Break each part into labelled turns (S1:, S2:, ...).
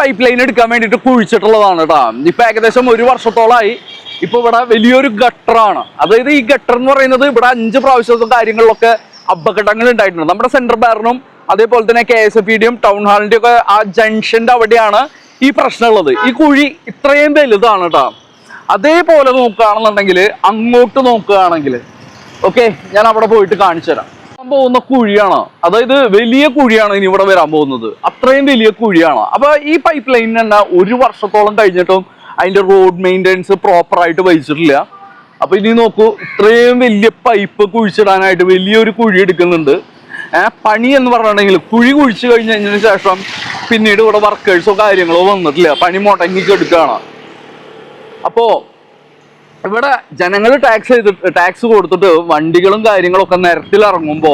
S1: Pipe line എടുക്കാൻ വേണ്ടിയിട്ട് കുഴിച്ചിട്ടുള്ളതാണ് കേട്ടോ. ഇപ്പൊ ഏകദേശം 1 വർഷത്തോളമായി. ഇപ്പൊ ഇവിടെ വലിയൊരു ഗട്ടറാണ്. അതായത് ഈ ഗട്ടർ എന്ന് പറയുന്നത് ഇവിടെ 5 പ്രാവശ്യത്തെ കാര്യങ്ങളിലൊക്കെ അപകടങ്ങൾ ഉണ്ടായിട്ടുണ്ട്. നമ്മുടെ സെൻട്രൽ ബാറിനും അതേപോലെ തന്നെ KSFE-യുടെയും ടൗൺ ഹാളിന്റെയും ഒക്കെ ആ ജംഗ്ഷന്റെ അവിടെയാണ് ഈ പ്രശ്നമുള്ളത്. ഈ കുഴി ഇത്രയും വലുതാണ് കേട്ടോ. അതേപോലെ നോക്കുകയാണെന്നുണ്ടെങ്കിൽ അങ്ങോട്ട് നോക്കുകയാണെങ്കിൽ ഓക്കെ, ഞാൻ അവിടെ പോയിട്ട് കാണിച്ചു തരാം. പോകുന്ന കുഴിയാണ്, അതായത് വലിയ കുഴിയാണ് ഇനി ഇവിടെ വരാൻ പോകുന്നത്. അത്രയും വലിയ കുഴിയാണ്. അപ്പൊ ഈ പൈപ്പ് ലൈൻ തന്നെ 1 വർഷത്തോളം കഴിഞ്ഞിട്ടും അതിന്റെ റോഡ് മെയിൻ്റെനൻസ് പ്രോപ്പർ ആയിട്ട് വഹിച്ചിട്ടില്ല. അപ്പൊ ഇനി നോക്കൂ, ഇത്രയും വലിയ പൈപ്പ് കുഴിച്ചിടാനായിട്ട് വലിയൊരു കുഴി എടുക്കുന്നുണ്ട്. പണി എന്ന് പറഞ്ഞിട്ടുണ്ടെങ്കിൽ കുഴി കുഴിച്ചു കഴിഞ്ഞതിന് ശേഷം പിന്നീട് ഇവിടെ വർക്കേഴ്സോ കാര്യങ്ങളോ വന്നിട്ടില്ല, പണി മുടങ്ങിക്കെടുക്കുകയാണ്. അപ്പോ ഇവിടെ ജനങ്ങൾ ടാക്സ് കൊടുത്തിട്ട് വണ്ടികളും കാര്യങ്ങളൊക്കെ നിരത്തിലിറങ്ങുമ്പോ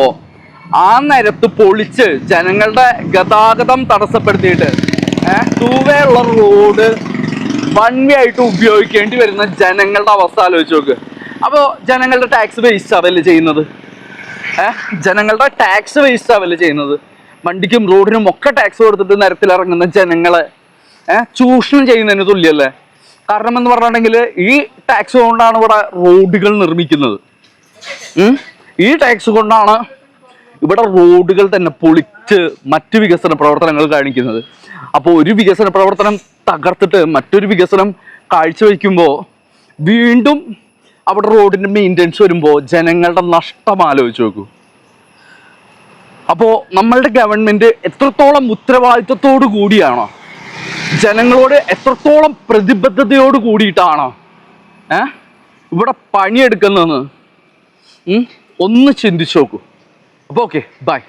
S1: ആ നിരത്ത് പൊളിച്ച് ജനങ്ങളുടെ ഗതാഗതം തടസ്സപ്പെടുത്തിയിട്ട് 2 വേ ഉള്ള റോഡ് 1 വേ ആയിട്ട് ഉപയോഗിക്കേണ്ടി വരുന്ന ജനങ്ങളുടെ അവസ്ഥ ആലോചിച്ച് നോക്ക്. അപ്പോൾ ജനങ്ങളുടെ ടാക്സ് വേസ്റ്റ് ആവല്ലേ ചെയ്യുന്നത്? ജനങ്ങളുടെ ടാക്സ് വേസ്റ്റ് ആവല്ലേ ചെയ്യുന്നത്? വണ്ടിക്കും റോഡിനും ഒക്കെ ടാക്സ് കൊടുത്തിട്ട് നിരത്തിലിറങ്ങുന്ന ജനങ്ങളെ ചൂഷണം ചെയ്യുന്നതിന് തുല്യല്ലേ? കാരണം എന്ന് പറഞ്ഞിട്ടുണ്ടെങ്കിൽ ഈ ടാക്സ് കൊണ്ടാണ് ഇവിടെ റോഡുകൾ നിർമ്മിക്കുന്നത്. ഈ ടാക്സ് കൊണ്ടാണ് ഇവിടെ റോഡുകൾ തന്നെ പൊളിച്ച് മറ്റു വികസന പ്രവർത്തനങ്ങൾ കാണിക്കുന്നത്. അപ്പോൾ ഒരു വികസന പ്രവർത്തനം തകർത്തിട്ട് മറ്റൊരു വികസനം കാഴ്ചവെക്കുമ്പോൾ വീണ്ടും അവിടെ റോഡിന്റെ മെയിൻ്റെനൻസ് വരുമ്പോൾ ജനങ്ങളുടെ നഷ്ടം ആലോചിച്ച് നോക്കൂ. അപ്പോൾ നമ്മളുടെ ഗവൺമെന്റ് എത്രത്തോളം ഉത്തരവാദിത്വത്തോടു കൂടിയാണോ, ജനങ്ങളോട് എത്രത്തോളം പ്രതിബദ്ധതയോട് കൂടിയിട്ടാണോ ഇവിടെ പണിയെടുക്കുന്നതെന്ന് ഒന്ന് ചിന്തിച്ചു നോക്കൂ. അപ്പോൾ ഓക്കെ, ബൈ.